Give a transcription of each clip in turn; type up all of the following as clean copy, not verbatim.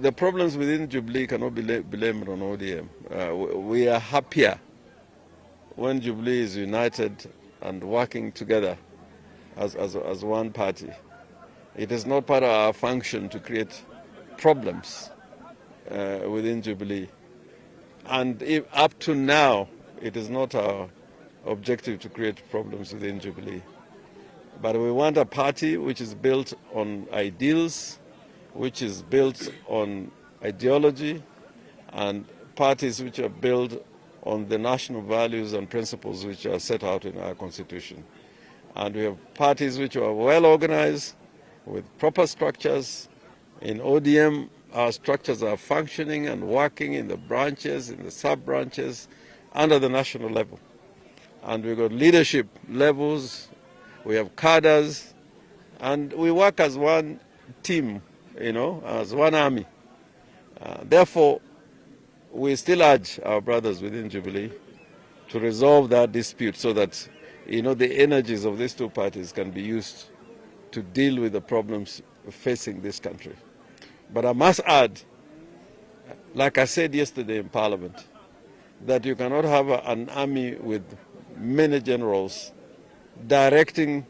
the problems within Jubilee cannot be blamed on ODM. We are happier when Jubilee is united and working together as one party. It is not part of our function to create problems within Jubilee. And up to now, it is not our objective to create problems within Jubilee. But we want a party which is built on ideals, which is built on ideology, and parties which are built on the national values and principles which are set out in our constitution. And we have parties which are well organized, with proper structures. In ODM, our structures are functioning and working in the branches, in the sub-branches, under the national level. And we've got leadership levels, we have cadres, and we work as one team, as one army. Therefore, we still urge our brothers within Jubilee to resolve that dispute so that, the energies of these two parties can be used to deal with the problems facing this country. But I must add, like I said yesterday in Parliament, that you cannot have an army with many generals directing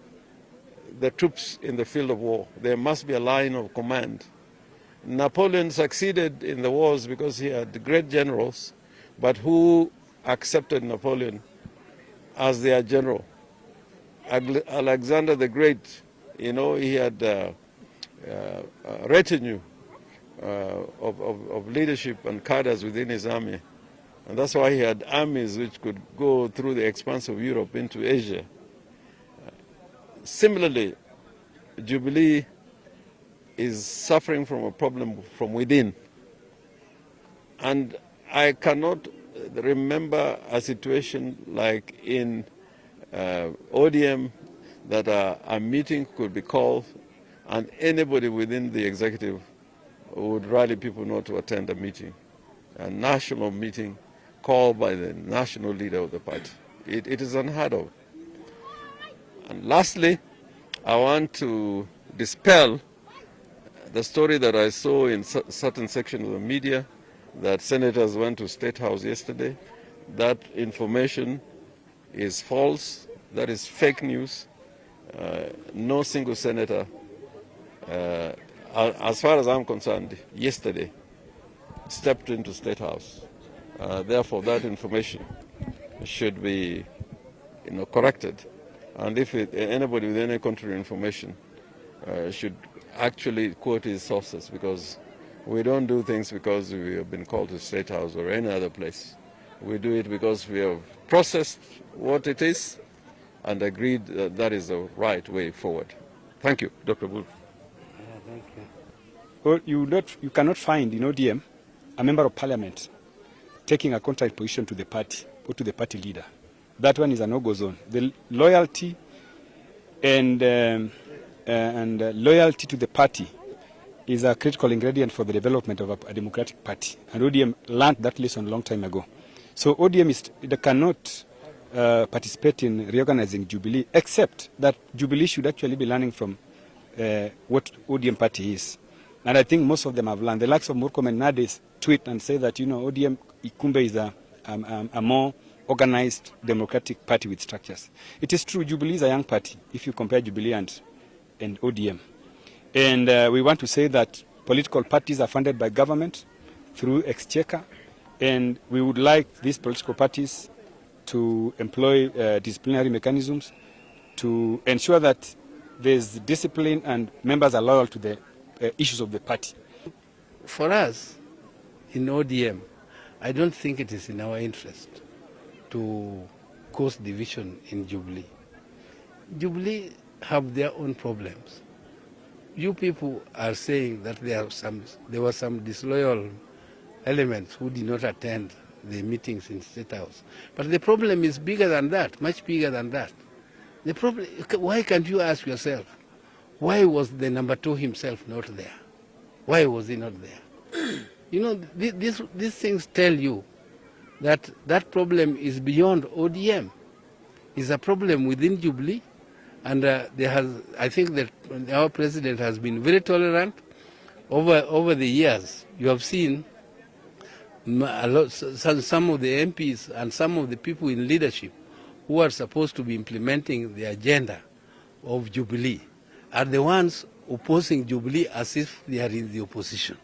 the troops in the field of war. There must be a line of command. Napoleon succeeded in the wars because he had great generals, but who accepted Napoleon as their general? Alexander the Great, he had a retinue of leadership and cadres within his army. And that's why he had armies which could go through the expanse of Europe into Asia. Similarly, Jubilee is suffering from a problem from within. And I cannot remember a situation like in ODM that a meeting could be called and anybody within the executive would rally people not to attend a meeting, a national meeting called by the national leader of the party. It is unheard of. And lastly, I want to dispel the story that I saw in certain sections of the media that senators went to State House yesterday. That information is false. That is fake news. No single senator, as far as I'm concerned, yesterday stepped into State House. Therefore, that information should be corrected. And if anybody with any contrary information should actually quote his sources, because we don't do things because we have been called to State House or any other place. We do it because we have processed what it is and agreed that that is the right way forward. Thank you, Dr. Bull. Thank you. Well, you cannot find in ODM a member of parliament taking a contrary position to the party or to the party leader. That one is a no-go zone. The loyalty and loyalty to the party is a critical ingredient for the development of a democratic party. And ODM learned that lesson a long time ago. So ODM cannot participate in reorganizing Jubilee, except that Jubilee should actually be learning from what ODM party is. And I think most of them have learned. The likes of Murkomen and Nades tweet and say that, ODM Ikumbe is a more organized democratic party with structures. It is true, Jubilee is a young party if you compare Jubilee and ODM. And we want to say that political parties are funded by government through exchequer, and we would like these political parties to employ disciplinary mechanisms to ensure that there's discipline and members are loyal to the issues of the party. For us in ODM, I don't think it is in our interest to cause division in Jubilee. Jubilee have their own problems. You people are saying that there were some disloyal elements who did not attend the meetings in State House. But the problem is bigger than that, much bigger than that. The problem, why can't you ask yourself, why was the number two himself not there? Why was he not there? These things tell you that that problem is beyond ODM. It's a problem within Jubilee, and I think that our president has been very tolerant over the years, you have seen some of the MPs and some of the people in leadership who are supposed to be implementing the agenda of Jubilee are the ones opposing Jubilee as if they are in the opposition.